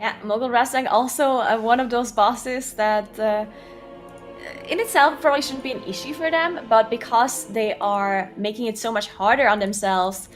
Yeah, Mogul Wrestling also one of those bosses that in itself probably shouldn't be an issue for them, but because they are making it so much harder on themselves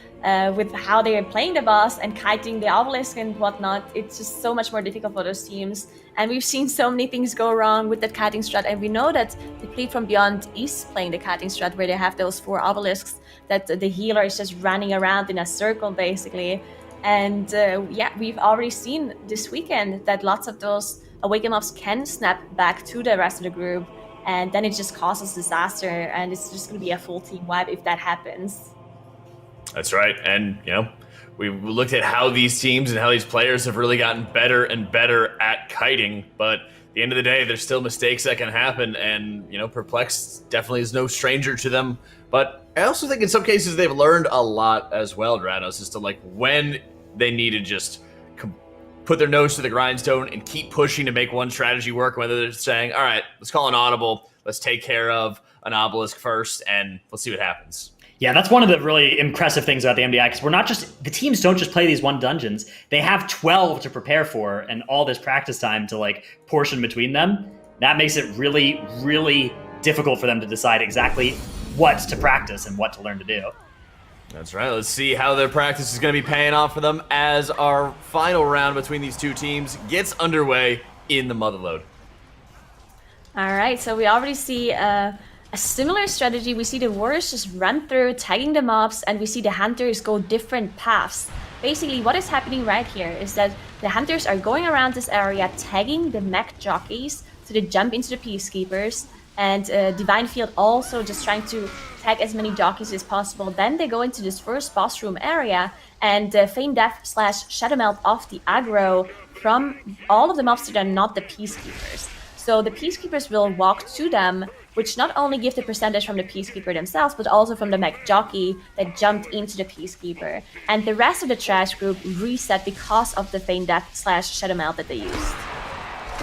with how they are playing the boss and kiting the obelisk and whatnot, it's just so much more difficult for those teams. And we've seen so many things go wrong with that kiting strat, and we know that Deplete from Beyond is playing the kiting strat where they have those 4 obelisks that the healer is just running around in a circle basically. And yeah, we've already seen this weekend that lots of those Awaken mobs can snap back to the rest of the group, and then it just causes disaster, and it's just going to be a full team wipe if that happens. That's right, and we looked at how these teams and how these players have really gotten better and better at kiting, but at the end of the day, there's still mistakes that can happen, and Perplex definitely is no stranger to them. But I also think in some cases they've learned a lot as well, Dranos, as to like when they need to just put their nose to the grindstone and keep pushing to make one strategy work, whether they're saying, all right, let's call an audible, let's take care of an obelisk first, and let's see what happens. Yeah, that's one of the really impressive things about the MDI, because the teams don't just play these 1 dungeons. They have 12 to prepare for and all this practice time to like portion between them. That makes it really, really difficult for them to decide exactly what to practice and what to learn to do. That's right. Let's see how their practice is going to be paying off for them as our final round between these two teams gets underway in the Motherlode. All right, so we already see a similar strategy. We see the warriors just run through, tagging the mobs, and we see the hunters go different paths. Basically, what is happening right here is that the hunters are going around this area, tagging the mech jockeys, so they jump into the peacekeepers, and Divine Field also just trying to tag as many jockeys as possible. Then they go into this first boss room area and feign death / shadow melt off the aggro from all of the mobs that are not the peacekeepers. So the peacekeepers will walk to them, which not only give the percentage from the peacekeeper themselves, but also from the mech jockey that jumped into the peacekeeper. And the rest of the trash group reset because of the feign death / shadow melt that they used.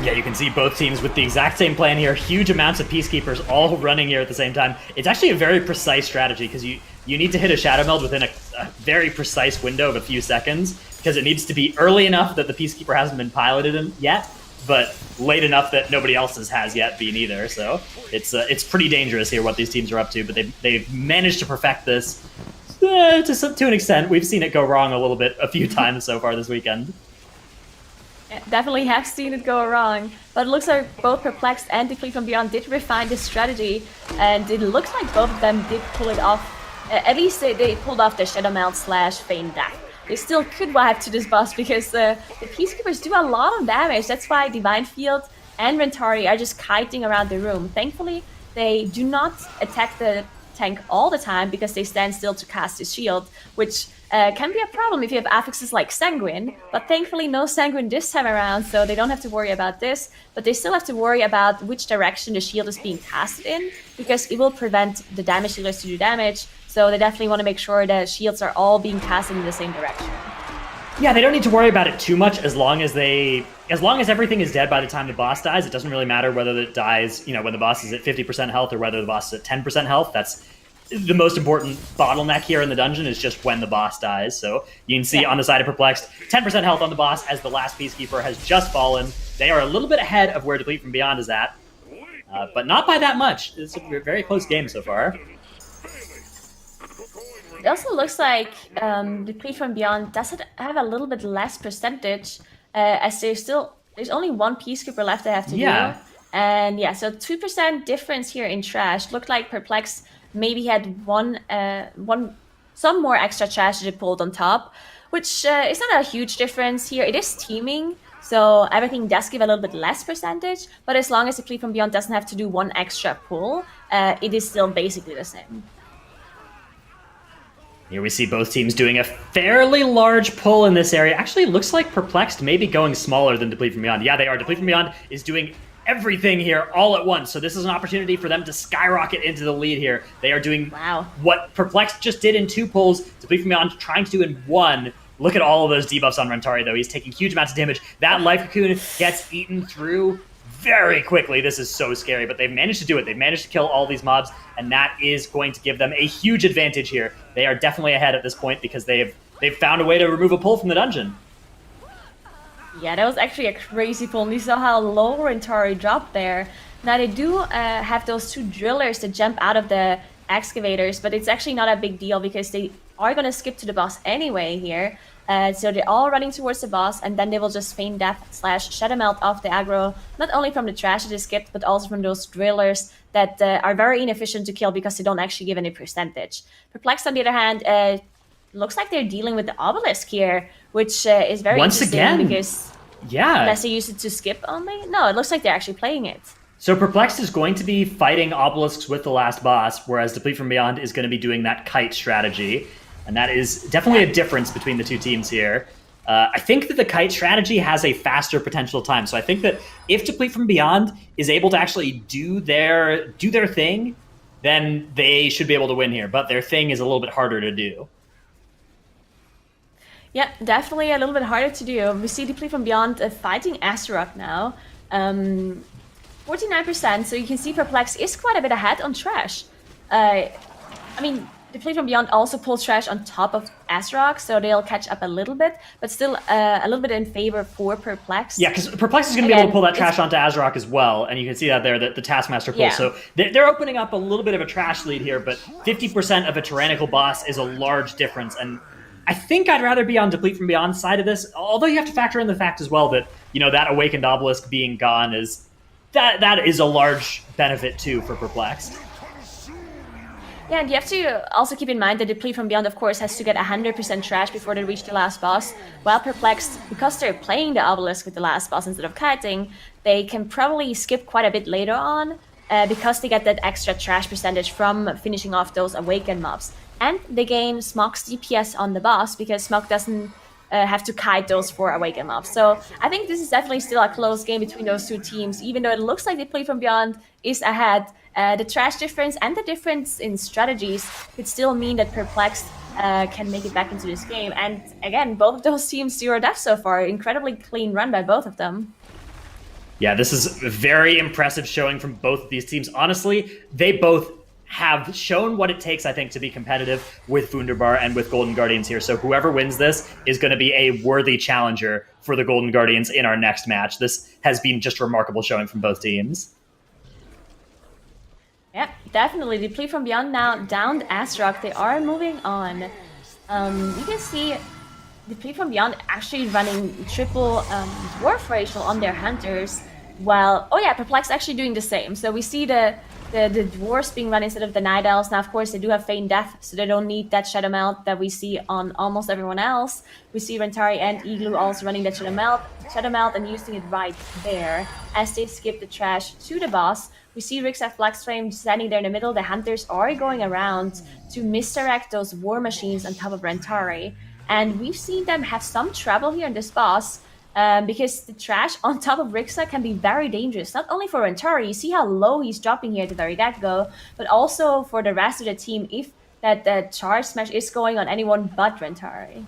Yeah, you can see both teams with the exact same plan here. Huge amounts of peacekeepers all running here at the same time. It's actually a very precise strategy because you need to hit a shadow meld within a very precise window of a few seconds, because it needs to be early enough that the peacekeeper hasn't been piloted in yet, but late enough that nobody else's has yet been either. So it's pretty dangerous here what these teams are up to, but they've managed to perfect this to an extent. We've seen it go wrong a little bit a few times so far this weekend. Definitely have seen it go wrong, but it looks like both Perplexed and Deplete from Beyond did refine this strategy, and it looks like both of them did pull it off. At least they pulled off the Shadow Melt / Feign Death. They still could wipe to this boss because the Peacekeepers do a lot of damage. That's why Divine Field and Rentari are just kiting around the room. Thankfully, they do not attack the tank all the time because they stand still to cast his shield, which can be a problem if you have affixes like Sanguine, but thankfully no Sanguine this time around, so they don't have to worry about this, but they still have to worry about which direction the shield is being casted in, because it will prevent the damage dealers to do damage, so they definitely want to make sure that shields are all being casted in the same direction. Yeah, they don't need to worry about it too much as long as everything is dead by the time the boss dies. It doesn't really matter whether it dies, when the boss is at 50% health or whether the boss is at 10% health. That's the most important bottleneck here in the dungeon, is just when the boss dies. So you can see on the side of Perplexed, 10% health on the boss as the last Peacekeeper has just fallen. They are a little bit ahead of where Deplete from Beyond is at, but not by that much. It's a very close game so far. It also looks like Deplete from Beyond does have a little bit less percentage, as there's only one Peacekeeper left they have to do. And yeah, so 2% difference here in trash. Looked like Perplexed maybe had some more extra trash that it pulled on top, which is not a huge difference here. It is teaming, so everything does give a little bit less percentage, but as long as Deplete from Beyond doesn't have to do one extra pull, it is still basically the same. Here we see both teams doing a fairly large pull in this area. Actually, it looks like Perplexed may be going smaller than Deplete from Beyond. Yeah, they are. Deplete from Beyond is doing everything here all at once. So this is an opportunity for them to skyrocket into the lead here. They are doing what Perplexed just did in 2 pulls, Deplete from Beyond trying to do in 1. Look at all of those debuffs on Rentari, though. He's taking huge amounts of damage. That Life Cocoon gets eaten through very quickly. This is so scary, but they've managed to do it. They've managed to kill all these mobs, and that is going to give them a huge advantage here. They are definitely ahead at this point because they've found a way to remove a pull from the dungeon. Yeah, that was actually a crazy pull. And you saw how low Rentari dropped there. Now they do have those two drillers that jump out of the excavators, but it's actually not a big deal because they are going to skip to the boss anyway here. So they're all running towards the boss, and then they will just feign death / shadow melt off the aggro, not only from the trash that they skipped, but also from those drillers that are very inefficient to kill because they don't actually give any percentage. Perplexed, on the other hand, looks like they're dealing with the obelisk here, which is very Once interesting again, because yeah. unless they use it to skip only? No, it looks like they're actually playing it. So Perplexed is going to be fighting obelisks with the last boss, whereas Deplete from Beyond is going to be doing that kite strategy. And that is definitely a difference between the two teams here. I think that the kite strategy has a faster potential time. So I think that if Deplete from Beyond is able to actually do their thing, then they should be able to win here. But their thing is a little bit harder to do. Yeah, definitely a little bit harder to do. We see Deplete from Beyond fighting Astaroth now. 49%, so you can see Perplex is quite a bit ahead on Trash. I mean, Deplete from Beyond also pulls Trash on top of Astaroth, so they'll catch up a little bit, but still a little bit in favor for Perplex. Yeah, because Perplex is going to be able to pull that Trash onto Astaroth as well, and you can see that there, the Taskmaster pull. Yeah. So they're opening up a little bit of a Trash lead here, but 50% of a Tyrannical boss is a large difference, and I think I'd rather be on Deplete from Beyond's side of this, although you have to factor in the fact as well that, that Awakened Obelisk being gone is... That is a large benefit, too, for Perplexed. Yeah, and you have to also keep in mind that Deplete from Beyond, of course, has to get 100% Trash before they reach the last boss, while Perplexed, because they're playing the Obelisk with the last boss instead of kiting, they can probably skip quite a bit later on, because they get that extra Trash percentage from finishing off those Awakened mobs. And they gain Smog's DPS on the boss, because Smog doesn't have to kite those 4 Awakened mobs. So I think this is definitely still a close game between those two teams, even though it looks like Deplete from Beyond is ahead. The Trash difference and the difference in strategies could still mean that Perplexed can make it back into this game. And again, both of those teams 0 deaths so far. Incredibly clean run by both of them. Yeah, this is a very impressive showing from both of these teams. Honestly, they both have shown what it takes, I think, to be competitive with Wunderbar and with Golden Guardians here. So whoever wins this is going to be a worthy challenger for the Golden Guardians in our next match. This has been just remarkable showing from both teams. Yeah, definitely. Deplete from Beyond now downed Astaroth. They are moving on. You can see Deplete from Beyond actually running triple Dwarf Racial on their Hunters, while, Perplexed actually doing the same. So we see the Dwarves being run instead of the Night Elves. Now, of course, they do have Feign Death, so they don't need that Shadow Melt that we see on almost everyone else. We see Rentari and Igloo also running that Shadow Melt and using it right there as they skip the Trash to the boss. We see Rixath Flame standing there in the middle. The Hunters are going around to misdirect those War Machines on top of Rentari. And we've seen them have some trouble here in this boss, because the Trash on top of Rixa can be very dangerous. Not only for Rentari, you see how low he's dropping here at the very get-go, but also for the rest of the team if that Charge Smash is going on anyone but Rentari.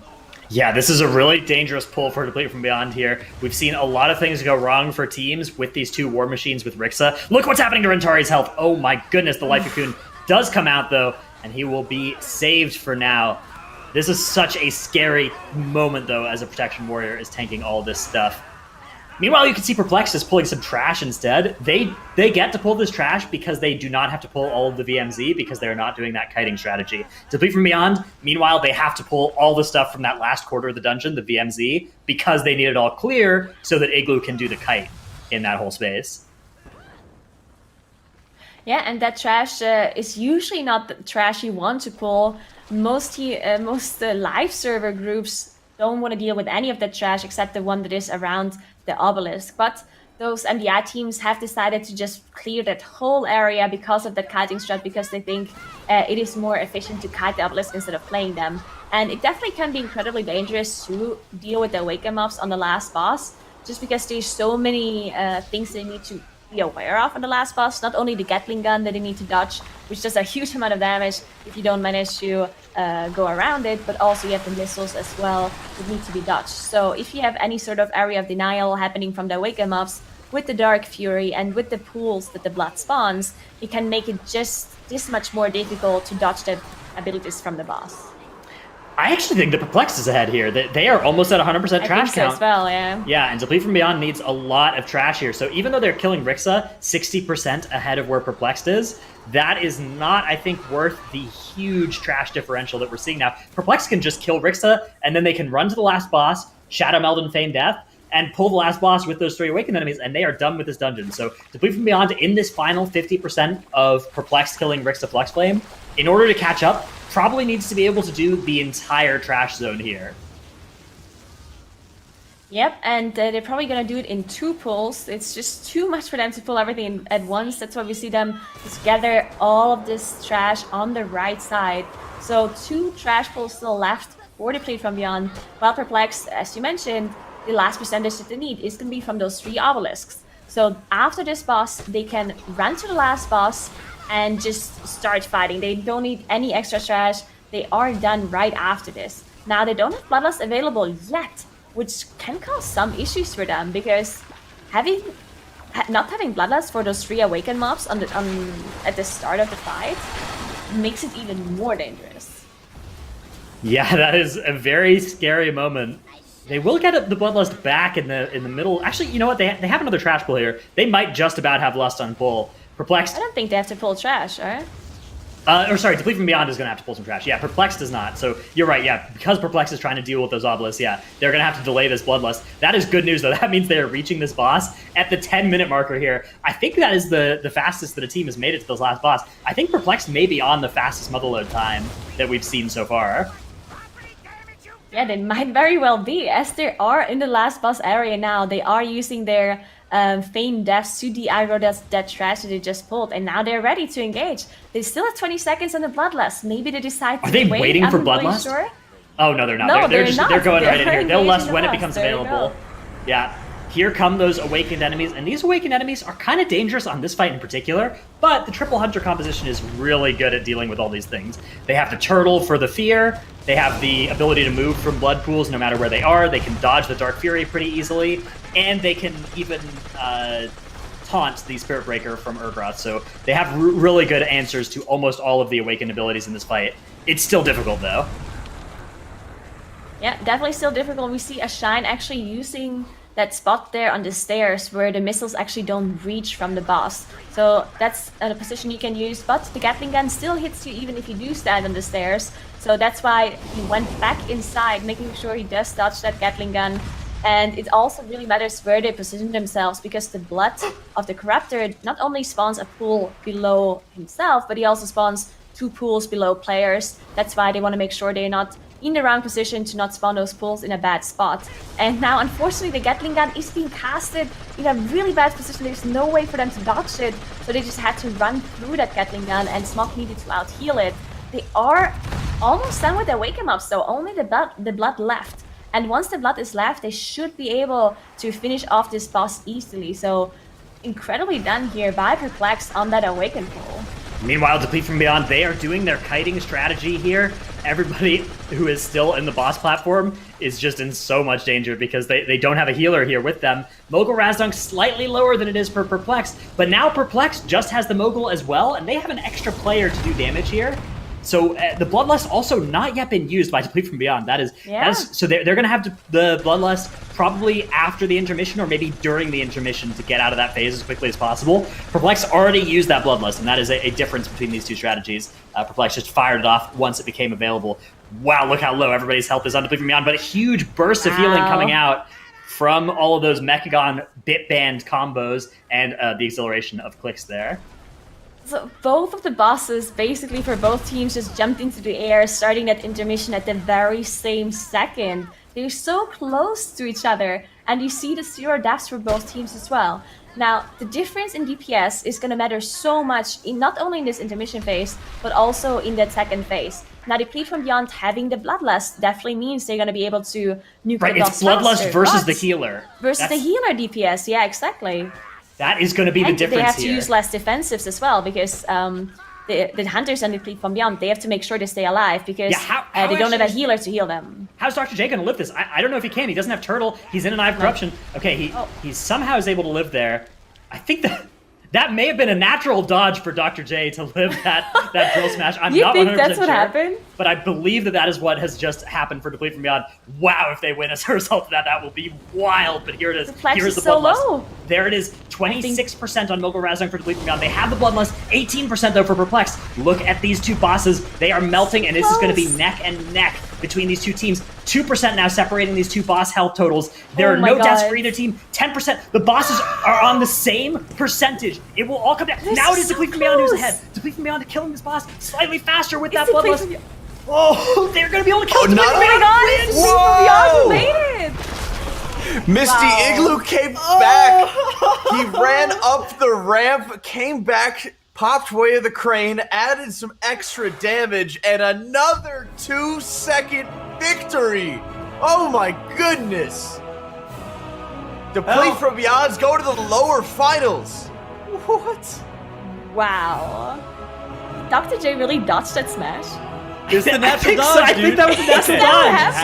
Yeah, this is a really dangerous pull for Deplete from Beyond here. We've seen a lot of things go wrong for teams with these 2 War Machines with Rixa. Look what's happening to Rentari's health. Oh my goodness, the Life Cocoon does come out though, and he will be saved for now. This is such a scary moment, though, as a Protection Warrior is tanking all this stuff. Meanwhile, you can see Perplexed is pulling some Trash instead. They get to pull this Trash because they do not have to pull all of the VMZ because they're not doing that kiting strategy. Deplete from Beyond, meanwhile, they have to pull all the stuff from that last quarter of the dungeon, the VMZ, because they need it all clear so that Igloo can do the kite in that whole space. Yeah, and that Trash is usually not the Trash you want to pull. Most live server groups don't want to deal with any of that Trash except the one that is around the Obelisk. But those MDI teams have decided to just clear that whole area because of that kiting strat, because they think it is more efficient to kite the Obelisk instead of playing them. And it definitely can be incredibly dangerous to deal with the Awaken mobs on the last boss, just because there's so many things they need to be aware of on the last boss. Not only the Gatling gun that they need to dodge, which does a huge amount of damage if you don't manage to go around it, but also you have the missiles as well that need to be dodged. So if you have any sort of area of denial happening from the Awaken mobs with the Dark Fury and with the pools that the blood spawns, it can make it just this much more difficult to dodge the abilities from the boss. I actually think the Perplexed is ahead here. They are almost at 100% I trash think so count. as well, yeah. Yeah, and Deplete from Beyond needs a lot of trash here. So even though they're killing Rixa 60% ahead of where Perplexed is, that is not, I think, worth the huge trash differential that we're seeing now. Perplexed can just kill Rixa, and then they can run to the last boss, Shadow Meld and Feign Death, and pull the last boss with those 3 awakened enemies, and they are done with this dungeon. So Deplete from Beyond in this final 50% of Perplexed killing Rixa Flex Flame, in order to catch up, probably needs to be able to do the entire trash zone here. Yep, and they're probably gonna do it in 2 pulls. It's just too much for them to pull everything at once. That's why we see them just gather all of this trash on the right side. So 2 trash pulls still left for Deplete from Beyond. While Perplexed, as you mentioned, the last percentage that they need is gonna be from those 3 obelisks. So after this boss, they can run to the last boss and just start fighting. They don't need any extra trash. They are done right after this. Now they don't have Bloodlust available yet, which can cause some issues for them because not having Bloodlust for those 3 awakened mobs at the start of the fight makes it even more dangerous. Yeah, that is a very scary moment. They will get the Bloodlust back in the middle. Actually, you know what? They have another trash pull here. They might just about have Lust on pull. Perplexed. I don't think they have to pull trash, alright? Or sorry, Deplete from Beyond is going to have to pull some trash. Yeah, Perplexed does not. So you're right, yeah. Because Perplexed is trying to deal with those obelisks, yeah, they're going to have to delay this Bloodlust. That is good news, though. That means they're reaching this boss at the 10-minute marker here. I think that is the fastest that a team has made it to this last boss. I think Perplexed may be on the fastest Motherlode time that we've seen so far. Yeah, they might very well be. As they are in the last boss area now, they are using their Feign Deaths to de-aggro that trash that they just pulled, and now they're ready to engage. They still have 20 seconds on the Bloodlust. Maybe they decide to Are they wait. waiting for I'm not really Bloodlust? sure. Oh, no, they're not. No, they're going right in They're here. They'll lust engaging when the it lust. becomes There you available. go. Yeah. Here come those awakened enemies, and these awakened enemies are kind of dangerous on this fight in particular, but the Triple Hunter composition is really good at dealing with all these things. They have the turtle for the fear, they have the ability to move from blood pools no matter where they are, they can dodge the Dark Fury pretty easily, and they can even taunt the Spirit Breaker from Urgroth, so they have really good answers to almost all of the awakened abilities in this fight. It's still difficult, though. Yeah, definitely still difficult. We see Ashine actually using that spot there on the stairs where the missiles actually don't reach from the boss. So that's a position you can use, but the Gatling gun still hits you even if you do stand on the stairs. So that's why he went back inside, making sure he does dodge that Gatling gun. And it also really matters where they position themselves, because the blood of the Corruptor not only spawns a pool below himself, but he also spawns 2 pools below players. That's why they want to make sure they're not in the wrong position to not spawn those pools in a bad spot. And now, unfortunately, the Gatling gun is being casted in a really bad position. There's no way for them to dodge it, so they just had to run through that Gatling gun, and Smok needed to out-heal it. They are almost done with their Wake-em Ups, though. Only the blood left. And once the blood is left, they should be able to finish off this boss easily. So, incredibly done here by Perplexed on that Awaken pull. Meanwhile, Deplete from Beyond, they are doing their kiting strategy here. Everybody who is still in the boss platform is just in so much danger because they don't have a healer here with them. Mogul Razdunk slightly lower than it is for Perplexed, but now Perplexed just has the Mogul as well, and they have an extra player to do damage here. So the Bloodlust also not yet been used by Deplete from Beyond. That is so they're going to have the Bloodlust probably after the intermission or maybe during the intermission to get out of that phase as quickly as possible. Perplex already used that Bloodlust, and that is a difference between these two strategies. Perplex just fired it off once it became available. Wow, look how low everybody's health is on Deplete from Beyond, but a huge burst of healing coming out from all of those Mechagon bit band combos and the acceleration of clicks there. So both of the bosses, basically for both teams, just jumped into the air, starting that intermission at the very same second. They're so close to each other, and you see the 0 deaths for both teams as well. Now, the difference in DPS is going to matter so much, not only in this intermission phase, but also in that second phase. Now, Deplete from Beyond having the Bloodlust definitely means they're going to be able to nuke the boss it's Bloodlust faster, versus the healer. Versus the healer DPS, yeah, exactly. That is going to be the difference here. They have to use less defensives as well, because the hunters and Deplete from Beyond, they have to make sure they stay alive, because they don't have a healer to heal them. How's Dr. J going to live this? I don't know if he can. He doesn't have Turtle. He's in an Eye of Corruption. Okay, he somehow is able to live there. I think That may have been a natural dodge for Dr. J to live that drill smash. I'm You not 100% think that's what sure, happened? but I believe that is what has just happened for Deplete from Beyond. Wow, if they win as a result of that, that will be wild. But here it is. Flex Here's is the so Bloodlust. low. There it is, 26% on Mogul Razong for Deplete from Beyond. They have the Bloodlust, 18% though for Perplexed. Look at these two bosses. They are melting, and this is going to be neck and neck between these two teams. 2% now separating these two boss health totals. There Oh are my no deaths God. for either team. 10%. The bosses are on the same percentage. It will all come down. This Now it is is so Deplete from Beyond who's close. ahead. Deplete from Beyond killing this boss slightly faster with that It's Deplete Bloodlust. from Beyond. Oh, they're going to be able to kill Deplete not- from Oh my Beyond. god, it's Deplete Whoa! from Beyond who made it! Misty Wow. Igloo came back. He ran up the ramp, came back, popped way of the crane, added some extra damage, and another 2-second victory. Oh my goodness. Deplete from Beyond's go to the lower finals. What? Wow. Dr. J really dodged that smash? It's the I natural think so. dodge, I dude. think that was a natural That dodge. happened?